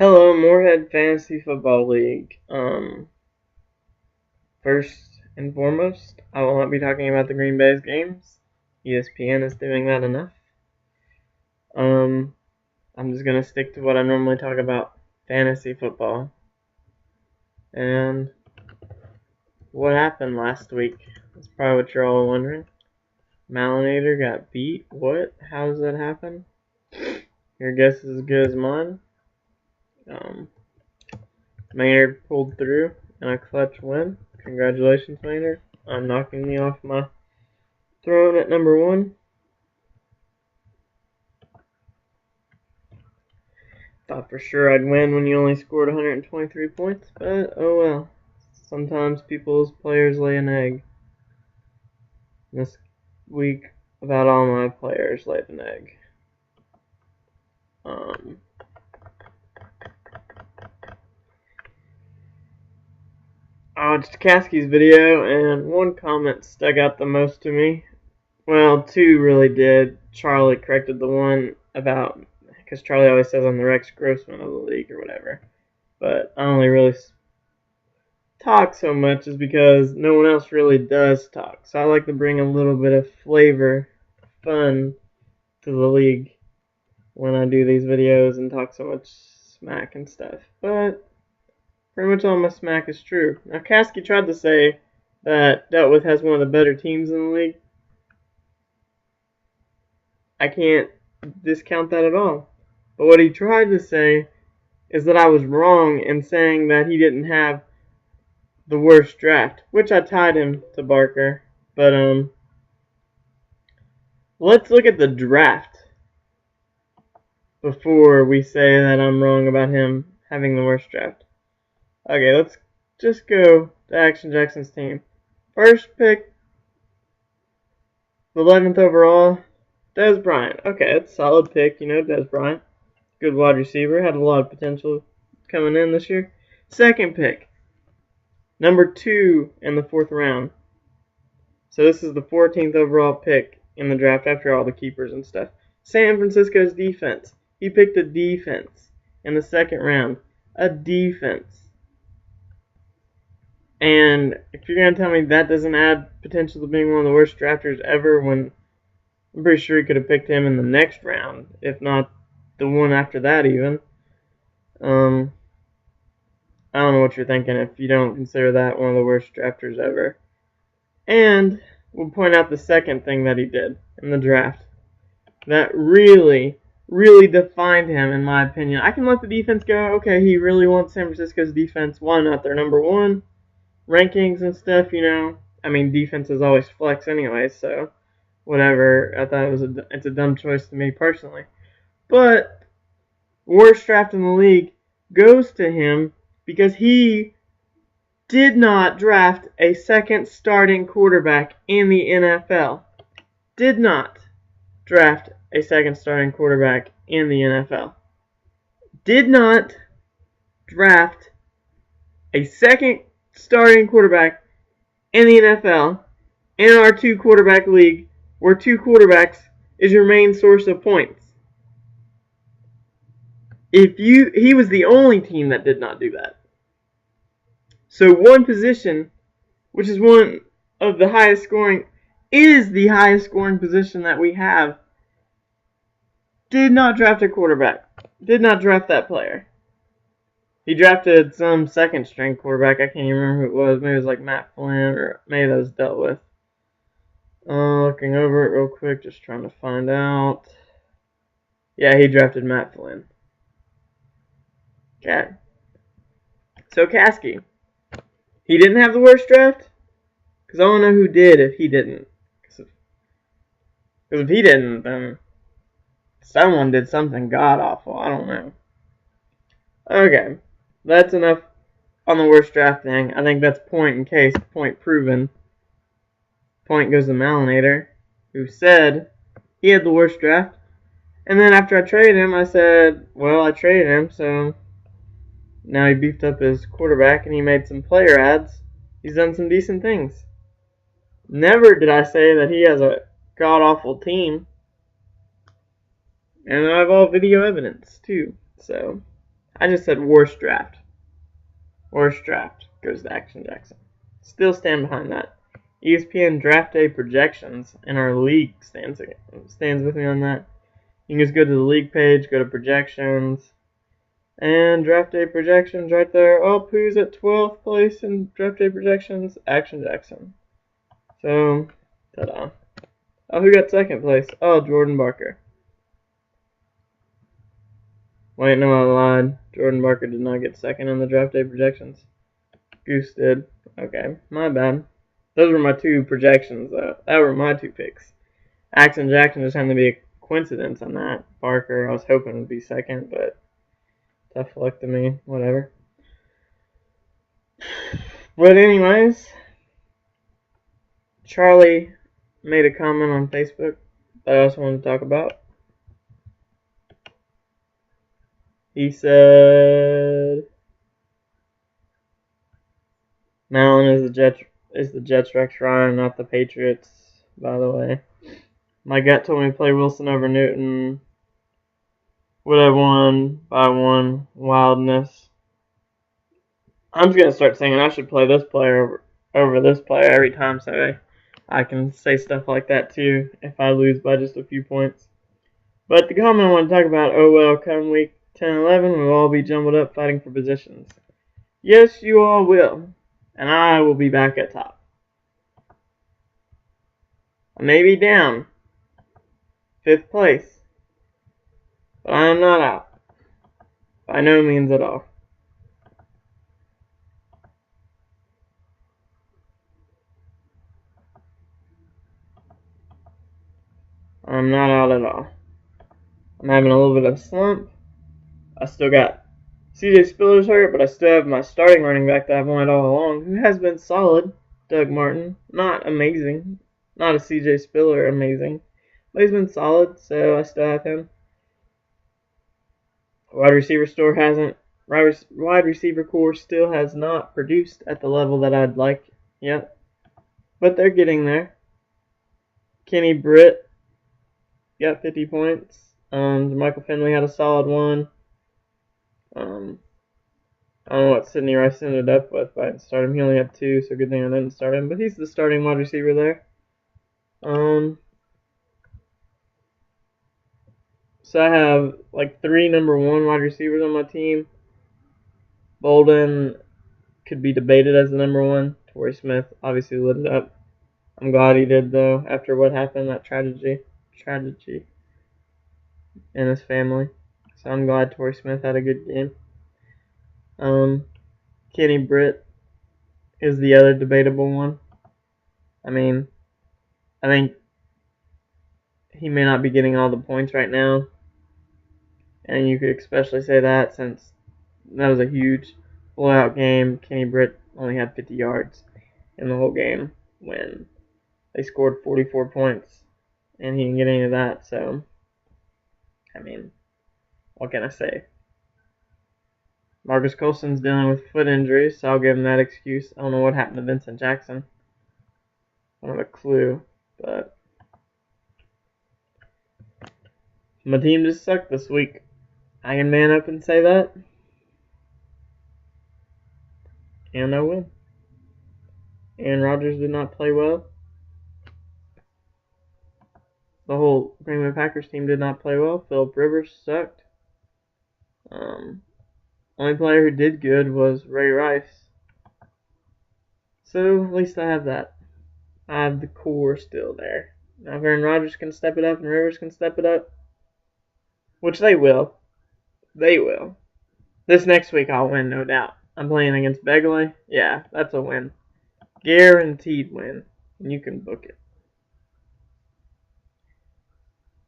Hello, Moorhead Fantasy Football League. First and foremost, I will not be talking about the Green Bay's games. ESPN is doing that enough. I'm just gonna stick to what I normally talk about: fantasy football. And what happened last week? That's probably what you're all wondering. Malinator got beat. What? How does that happen? Your guess is as good as mine. Maynard pulled through in a clutch win. Congratulations, Maynard, on knocking me off my throne at number one. Thought for sure I'd win when you only scored 123 points, but oh well. Sometimes people's players lay an egg. This week, about all my players laid an egg. I watched Kasky's video, and one comment stuck out the most to me. Well, two really did. Charlie corrected the one about, because Charlie always says I'm the Rex Grossman of the league or whatever. But I only really talk so much is because no one else really does talk. So I like to bring a little bit of flavor, fun to the league when I do these videos and talk so much smack and stuff. But pretty much all my smack is true. Now, Kasky tried to say that Dealt With has one of the better teams in the league. I can't discount that at all. But what he tried to say is that I was wrong in saying that he didn't have the worst draft, which I tied him to Barker. But let's look at the draft before we say that I'm wrong about him having the worst draft. Okay, let's just go to Action Jackson's team. First pick, the 11th overall, Dez Bryant. Okay, that's a solid pick, Dez Bryant. Good wide receiver, had a lot of potential coming in this year. Second pick, number 2 in the 4th round. So this is the 14th overall pick in the draft after all the keepers and stuff. San Francisco's defense. He picked a defense in the 2nd round. A defense. And if you're going to tell me that doesn't add potential to being one of the worst drafters ever, when I'm pretty sure he could have picked him in the next round, if not the one after that even. I don't know what you're thinking if you don't consider that one of the worst drafters ever. And we'll point out the second thing that he did in the draft that really defined him, in my opinion. I can let the defense go. Okay, he really wants San Francisco's defense. Why not? They're number 1. Rankings and stuff, I mean, defense is always flex anyway, so whatever. I thought it's a dumb choice to me personally. But worst draft in the league goes to him because he did not draft a second starting quarterback in the NFL. Did not draft a second starting quarterback in the NFL. Did not draft a second starting quarterback in the NFL in our 2-quarterback league where 2 quarterbacks is your main source of points. He was the only team that did not do that. So one position, which is one of the highest scoring, is the highest scoring position that we have, did not draft a quarterback. Did not draft that player. He drafted some second string quarterback. I can't even remember who it was. Maybe it was like Matt Flynn, or maybe that was Dealt With. Looking over it real quick, just trying to find out. Yeah, he drafted Matt Flynn. Okay. So Kasky, he didn't have the worst draft? Because I don't know who did if he didn't. Because if he didn't, then someone did something god-awful. I don't know. Okay. That's enough on the worst draft thing. I think that's point in case, point proven. Point goes to Malinator, who said he had the worst draft. And then after I traded him, I said, well, I traded him, so now he beefed up his quarterback and he made some player ads. He's done some decent things. Never did I say that he has a god-awful team. And I have all video evidence, too. So, I just said worst draft. Worst draft goes to Action Jackson. Still stand behind that. ESPN Draft Day projections in our league stands with me on that. You can just go to the league page, go to projections, and Draft Day projections right there. Oh, who's at 12th place in Draft Day projections? Action Jackson. So, ta-da. Oh, who got second place? Oh, Jordan Barker. Wait, no, I lied. Jordan Barker did not get second in the Draft Day projections. Goose did. Okay, my bad. Those were my two projections, though. That were my two picks. Action Jackson just happened to be a coincidence on that. Barker, I was hoping would be second, but tough luck to me. Whatever. But anyways, Charlie made a comment on Facebook that I also wanted to talk about. He said, Malin is the Jets Rex Ryan, not the Patriots, by the way. My gut told me to play Wilson over Newton. Would have won by one wildness. I'm just going to start saying I should play this player over this player every time, so I can say stuff like that too if I lose by just a few points. But the comment I want to talk about, oh well, come week 10-11, we'll all be jumbled up fighting for positions. Yes, you all will. And I will be back at top. I may be down 5th place, but I am not out. By no means at all. I'm not out at all. I'm having a little bit of a slump. I still got CJ Spiller's hurt, but I still have my starting running back that I've wanted all along, who has been solid, Doug Martin. Not amazing. Not a CJ Spiller amazing. But he's been solid, so I still have him. Wide receiver core still has not produced at the level that I'd like yet. But they're getting there. Kenny Britt got 50 points. Michael Finley had a solid one. I don't know what Sidney Rice ended up with, but I didn't start him. He only had 2, so good thing I didn't start him. But he's the starting wide receiver there. So I have like 3 number 1 wide receivers on my team. Bolden could be debated as the number 1. Torrey Smith obviously lit it up. I'm glad he did, though, after what happened, that tragedy in his family. So I'm glad Torrey Smith had a good game. Kenny Britt is the other debatable one. I mean, I think he may not be getting all the points right now. And you could especially say that since that was a huge blowout game. Kenny Britt only had 50 yards in the whole game when they scored 44 points. And he didn't get any of that, so, I mean, what can I say? Marcus Colston's dealing with foot injuries, so I'll give him that excuse. I don't know what happened to Vincent Jackson. I don't have a clue, but my team just sucked this week. I can man up and say that. And I win. Aaron Rodgers did not play well. The whole Green Bay Packers team did not play well. Philip Rivers sucked. Only player who did good was Ray Rice. So at least I have that. I have the core still there. Now if Aaron Rodgers can step it up and Rivers can step it up, which they will. They will. This next week I'll win, no doubt. I'm playing against Begley. Yeah, that's a win. Guaranteed win. And you can book it.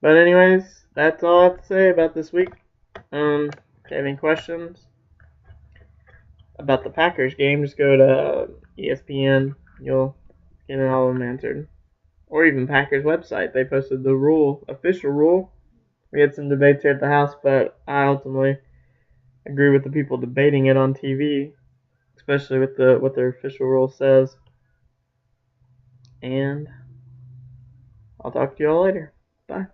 But anyways, that's all I have to say about this week. If you have any questions about the Packers game, just go to ESPN. You'll get all of them answered. Or even Packers website. They posted the official rule. We had some debates here at the house, but I ultimately agree with the people debating it on TV, especially with what their official rule says. And I'll talk to you all later. Bye.